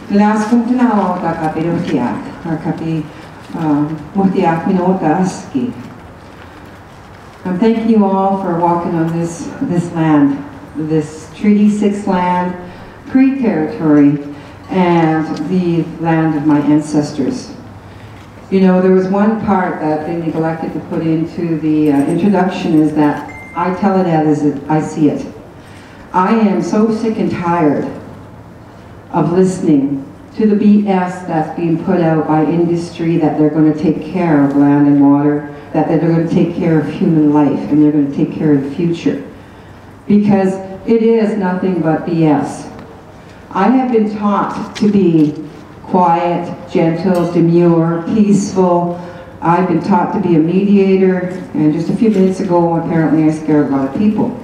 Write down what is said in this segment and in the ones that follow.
Laskum tinawag ka kapirutiak, or kapi mutiak minotaski. I'm thanking you all for walking on this land, this Treaty 6 land, Cree territory, and the land of my ancestors. You know, there was one part that they neglected to put into the introduction, is that I tell it as I see it. I am so sick and tired of listening to the BS that's being put out by industry, that they're going to take care of land and water, that they're going to take care of human life, and they're going to take care of the future. Because it is nothing but BS. I have been taught to be quiet, gentle, demure, peaceful. I've been taught to be a mediator, and just a few minutes ago, apparently I scared a lot of people.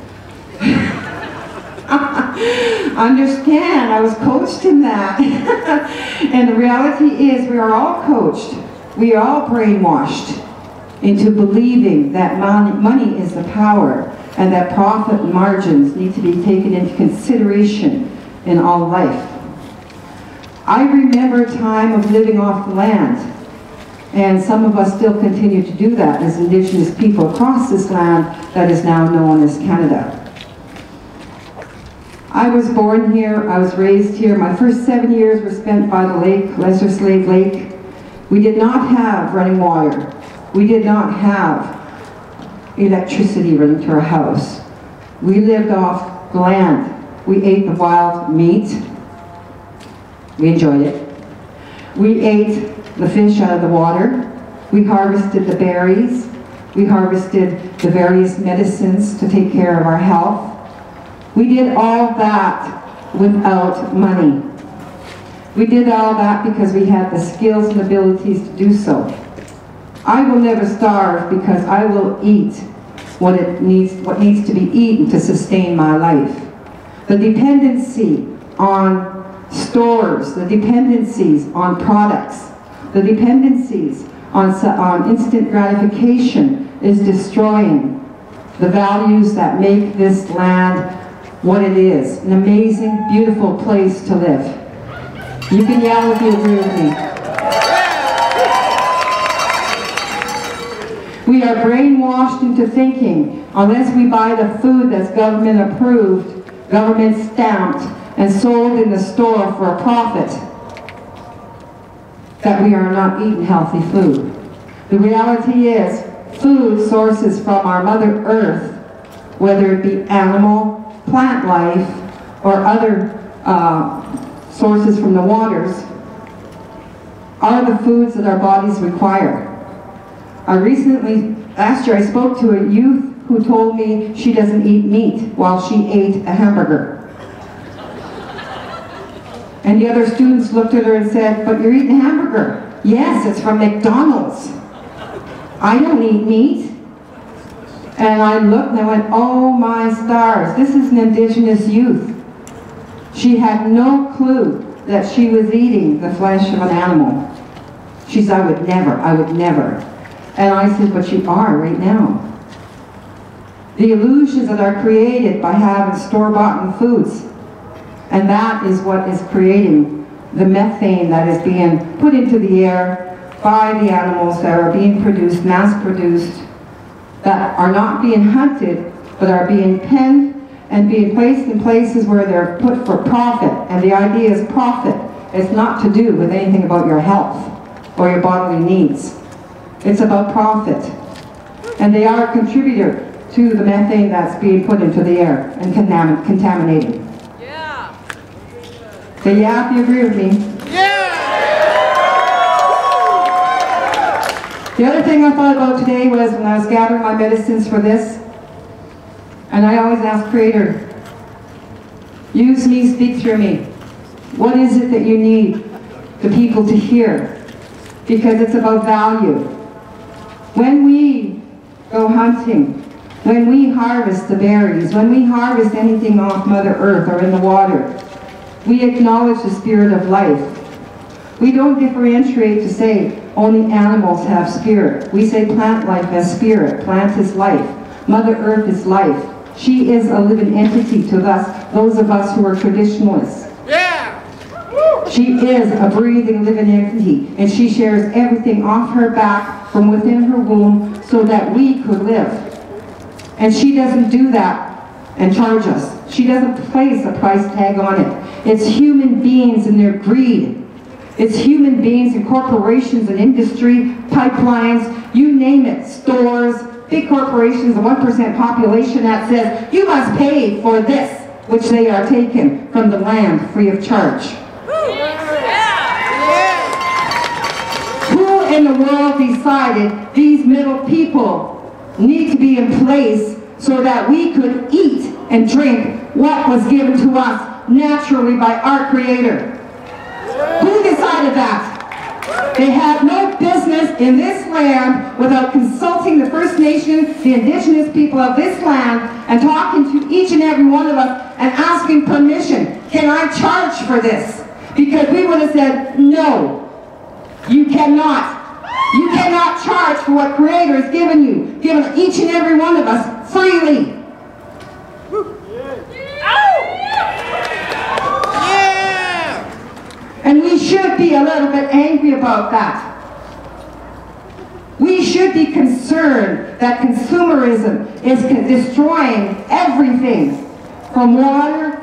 Understand, I was coached in that. And the reality is, we are all coached. We are all brainwashed into believing that money is the power, and that profit margins need to be taken into consideration in all life. I remember a time of living off the land, and some of us still continue to do that as Indigenous people across this land that is now known as Canada. I was born here, I was raised here. My first 7 years were spent by the lake, Lesser Slave Lake. We did not have running water. We did not have electricity running to our house. We lived off the land. We ate the wild meat. We enjoyed it. We ate the fish out of the water. We harvested the berries. We harvested the various medicines to take care of our health. We did all that without money. We did all that because we had the skills and abilities to do so. I will never starve, because I will eat what needs to be eaten to sustain my life. The dependency on stores, the dependencies on products, the dependencies on instant gratification is destroying the values that make this land what it is, an amazing, beautiful place to live. You can yell if you agree with me. We are brainwashed into thinking, unless we buy the food that's government approved, government stamped, and sold in the store for a profit, that we are not eating healthy food. The reality is, food sources from our Mother Earth, whether it be animal, plant life, or other sources from the waters, are the foods that our bodies require. Last year I spoke to a youth who told me she doesn't eat meat while she ate a hamburger. And the other students looked at her and said, "But you're eating a hamburger." "Yes, it's from McDonald's. I don't eat meat." And I looked and I went, oh my stars, this is an Indigenous youth. She had no clue that she was eating the flesh of an animal. She said, I would never. And I said, but you are right now. The illusions that are created by having store-bought foods, and that is what is creating the methane that is being put into the air by the animals that are being produced, mass-produced, that are not being hunted, but are being penned and being placed in places where they're put for profit. And the idea is profit. It's not to do with anything about your health or your bodily needs. It's about profit. And they are a contributor to the methane that's being put into the air and contaminating. Yeah. So yeah, if you agree with me. Yeah. The other thing I thought about today was when I was gathering my medicines for this, and I always ask Creator, use me, speak through me. What is it that you need the people to hear? Because it's about value. When we go hunting, when we harvest the berries, when we harvest anything off Mother Earth or in the water, we acknowledge the spirit of life. We don't differentiate to say only animals have spirit. We say plant life has spirit. Plant is life. Mother Earth is life. She is a living entity to us, those of us who are traditionalists. Yeah. Woo. She is a breathing, living entity, and she shares everything off her back from within her womb so that we could live. And she doesn't do that and charge us. She doesn't place a price tag on it. It's human beings and their greed. It's human beings and corporations and industry, pipelines, you name it, stores, big corporations, a 1% population that says, you must pay for this, which they are taking from the land free of charge. Who in the world decided these middle people need to be in place so that we could eat and drink what was given to us naturally by our Creator? Who decided that? They have no business in this land without consulting the First Nation, the indigenous people of this land, and talking to each and every one of us and asking permission. Can I charge for this? Because we would have said, no, you cannot. You cannot charge for what Creator has given you, given each and every one of us freely. And we should be a little bit angry about that. We should be concerned that consumerism is destroying everything, from water,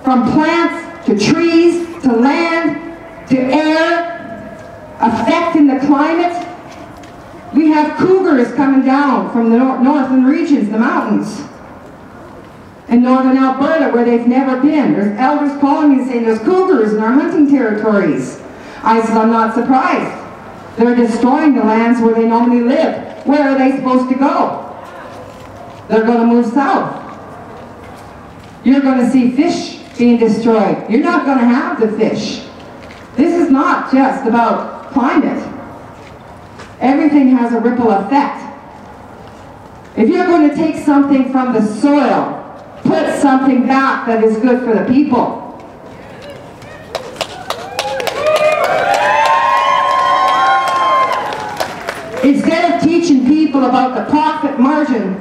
from plants, to trees, to land, to air, affecting the climate. We have cougars coming down from the northern regions, the mountains. In northern Alberta, where they've never been. There's elders calling me saying there's cougars in our hunting territories. I said, I'm not surprised. They're destroying the lands where they normally live. Where are they supposed to go? They're going to move south. You're going to see fish being destroyed. You're not going to have the fish. This is not just about climate. Everything has a ripple effect. If you're going to take something from the soil, put something back that is good for the people. Instead of teaching people about the profit margin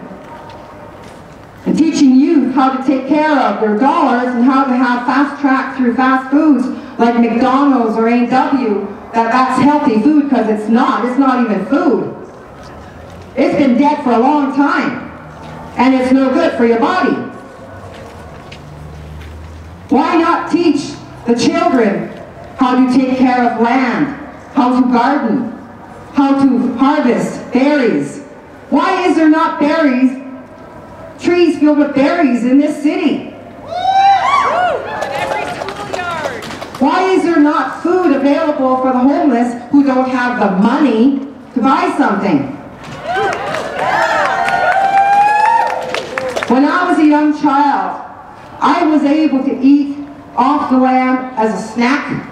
and teaching youth how to take care of their dollars and how to have fast track through fast foods like McDonald's or A&W, that's healthy food, because it's not even food. It's been dead for a long time, and it's no good for your body. Why not teach the children how to take care of land, how to garden, how to harvest berries? Why is there not trees filled with berries in this city? Why is there not food available for the homeless who don't have the money to buy something? When I was a young child, I was able to eat off the land as a snack.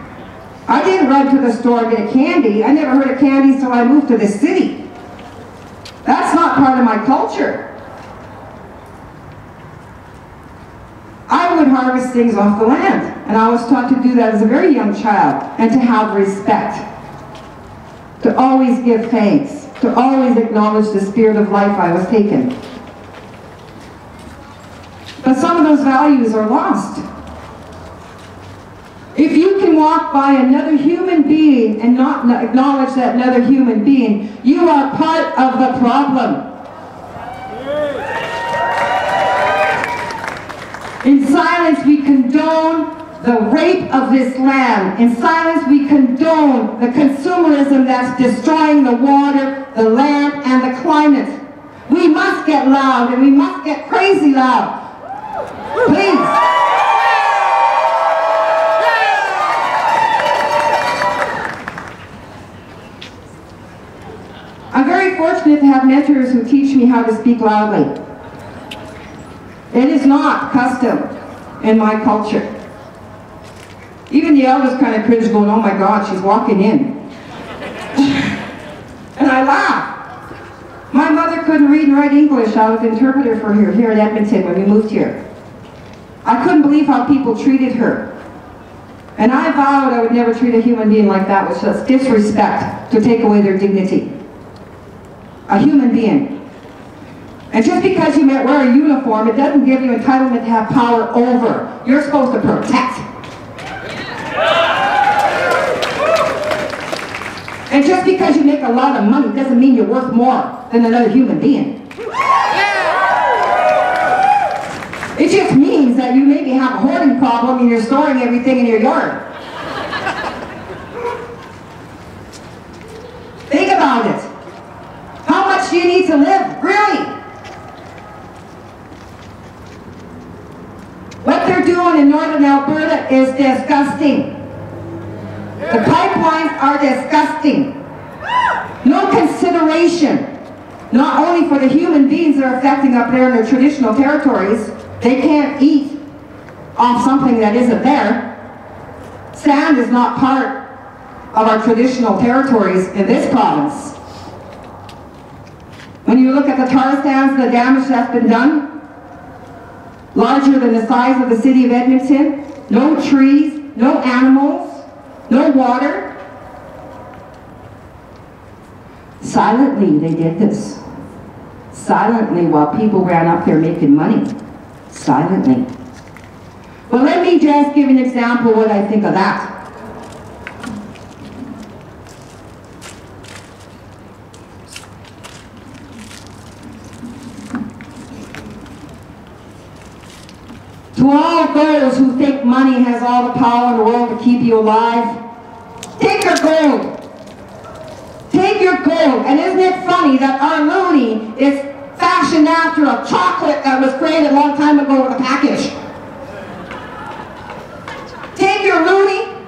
I didn't run to the store and get candy. I never heard of candy until I moved to this city. That's not part of my culture. I would harvest things off the land, and I was taught to do that as a very young child, and to have respect, to always give thanks, to always acknowledge the spirit of life I was taken. But some of those values are lost. If you can walk by another human being and not acknowledge that another human being, you are part of the problem. In silence, we condone the rape of this land. In silence, we condone the consumerism that's destroying the water, the land, and the climate. We must get loud, and we must get crazy loud. Please. I'm very fortunate to have mentors who teach me how to speak loudly. It is not custom in my culture. Even the elders kind of cringe, going, oh my God, she's walking in. And I laugh. My mother couldn't read and write English. I was interpreter for her here in Edmonton when we moved here. I couldn't believe how people treated her. And I vowed I would never treat a human being like that, which is disrespect, to take away their dignity. A human being. And just because you wear a uniform, it doesn't give you entitlement to have power over. You're supposed to protect. And just because you make a lot of money doesn't mean you're worth more than another human being. It just means that you maybe have a hoarding problem and you're storing everything in your yard. Think about it. How much do you need to live? Really? What they're doing in northern Alberta is disgusting. The pipelines are disgusting. No consideration, not only for the human beings that are affecting up there in their traditional territories. They can't eat off something that isn't there. Sand is not part of our traditional territories in this province. When you look at the tar sands, the damage that's been done, larger than the size of the city of Edmonton, no trees, no animals, no water. Silently they did this. Silently, while people ran up there making money. Silently. Well, let me just give an example of what I think of that. To all those who think money has all the power in the world to keep you alive, take your gold. Take your gold. And isn't it funny that our loonie is fashioned after a chocolate that was created a long time ago with a package? Take your loonie,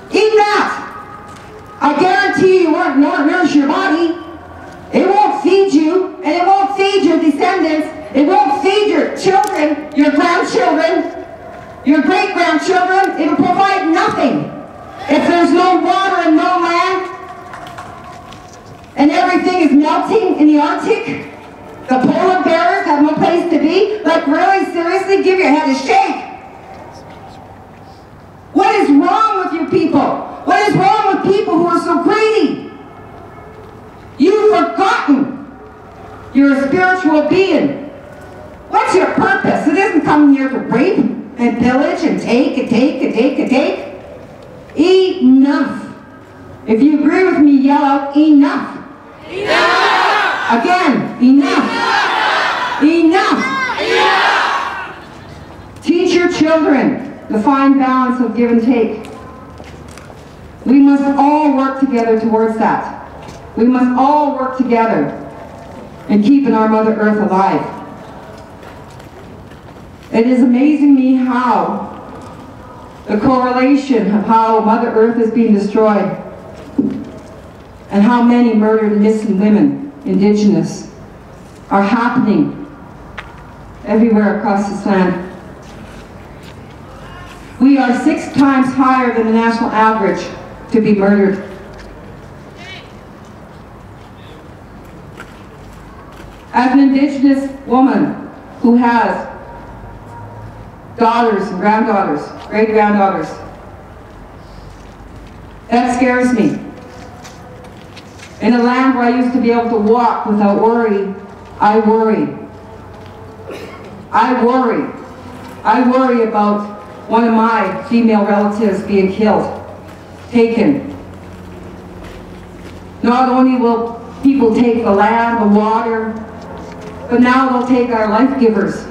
eat that. I guarantee you won't nourish your body. It won't feed you, and it won't feed your descendants. It won't feed your children, your grandchildren, your great-grandchildren. It will provide nothing. If there's no water and no land, and everything is melting in the Arctic, the polar bears have no place to be. Like, really, seriously, give your head a shake. What is wrong with you people? What is wrong with people who are so greedy? You've forgotten you're a spiritual being. What's your purpose? It isn't coming here to rape and pillage and take and take and take and take. Enough. If you agree with me, yell out, enough. Enough! Again, enough! Enough! Enough! Teach your children the fine balance of give and take. We must all work together towards that. We must all work together in keeping our Mother Earth alive. It is amazing me how the correlation of how Mother Earth is being destroyed and how many murdered and missing women, Indigenous, are happening everywhere across this land. We are 6 times higher than the national average to be murdered. As an Indigenous woman who has daughters and granddaughters, great-granddaughters, that scares me. In a land where I used to be able to walk without worry, I worry. I worry. I worry about one of my female relatives being killed, taken. Not only will people take the land, the water, but now they'll take our life givers.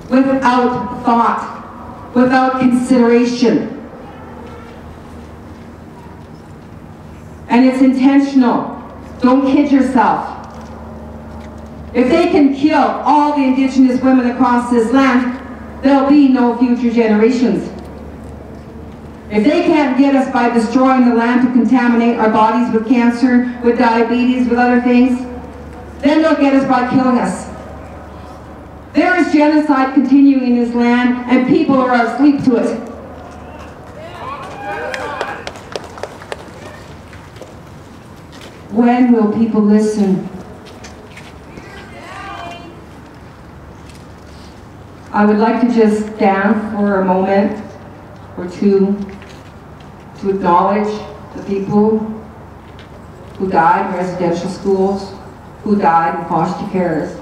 Without thought, without consideration. And it's intentional. Don't kid yourself. If they can kill all the Indigenous women across this land, there'll be no future generations. If they can't get us by destroying the land to contaminate our bodies with cancer, with diabetes, with other things, then they'll get us by killing us. There is genocide continuing in this land, and people are asleep to it. When will people listen? I would like to just stand for a moment or two to acknowledge the people who died in residential schools, who died in foster cares.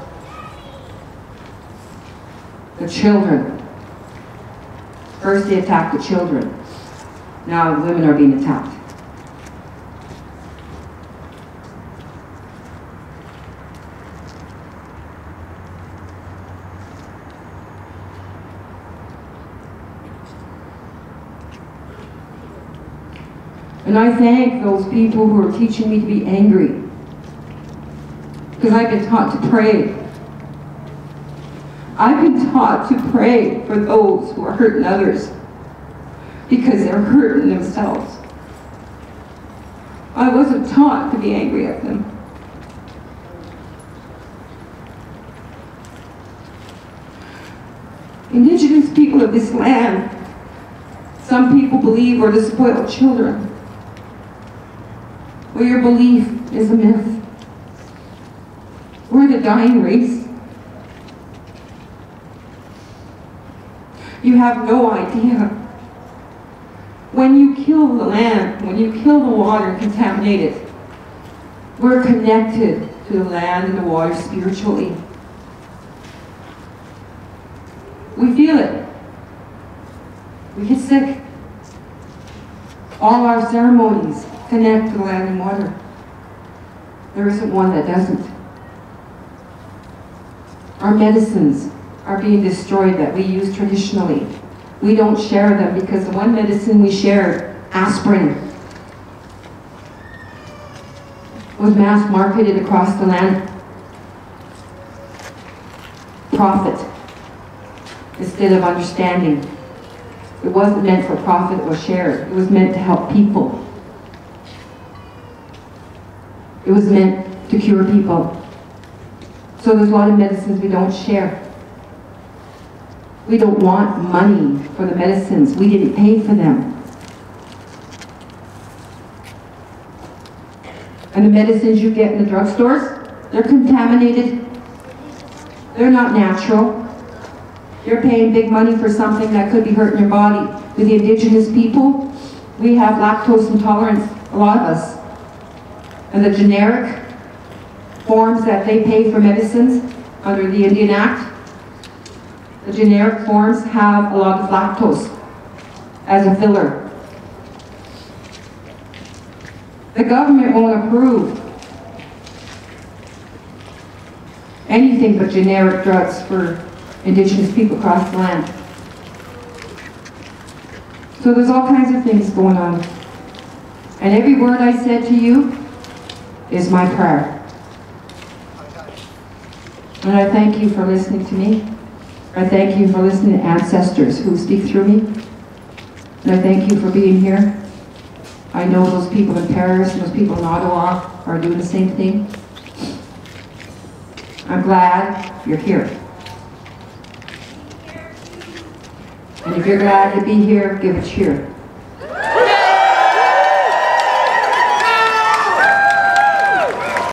The children. First they attacked the children. Now women are being attacked. And I thank those people who are teaching me to be angry. Because I've been taught to pray. I've been taught to pray for those who are hurting others. Because they're hurting themselves. I wasn't taught to be angry at them. Indigenous people of this land, some people believe we're the spoiled children. Well, your belief is a myth. We're the dying race. You have no idea. When you kill the land, when you kill the water and contaminate it, we're connected to the land and the water spiritually. We feel it. We get sick. All our ceremonies connect to the land and water. There isn't one that doesn't. Our medicines are being destroyed that we use traditionally. We don't share them because the one medicine we shared, aspirin, was mass marketed across the land. Profit instead of understanding. It wasn't meant for profit or share. It was meant to help people. It was meant to cure people. So there's a lot of medicines we don't share. We don't want money for the medicines. We didn't pay for them. And the medicines you get in the drugstores, they're contaminated. They're not natural. You're paying big money for something that could be hurting your body. With the Indigenous people, we have lactose intolerance, a lot of us. And the generic forms that they pay for medicines under the Indian Act, the generic forms have a lot of lactose as a filler. The government won't approve anything but generic drugs for Indigenous people across the land. So there's all kinds of things going on. And every word I said to you is my prayer. And I thank you for listening to me. I thank you for listening to ancestors who speak through me. And I thank you for being here. I know those people in Paris and those people in Ottawa are doing the same thing. I'm glad you're here. And if you're glad to be here, give a cheer.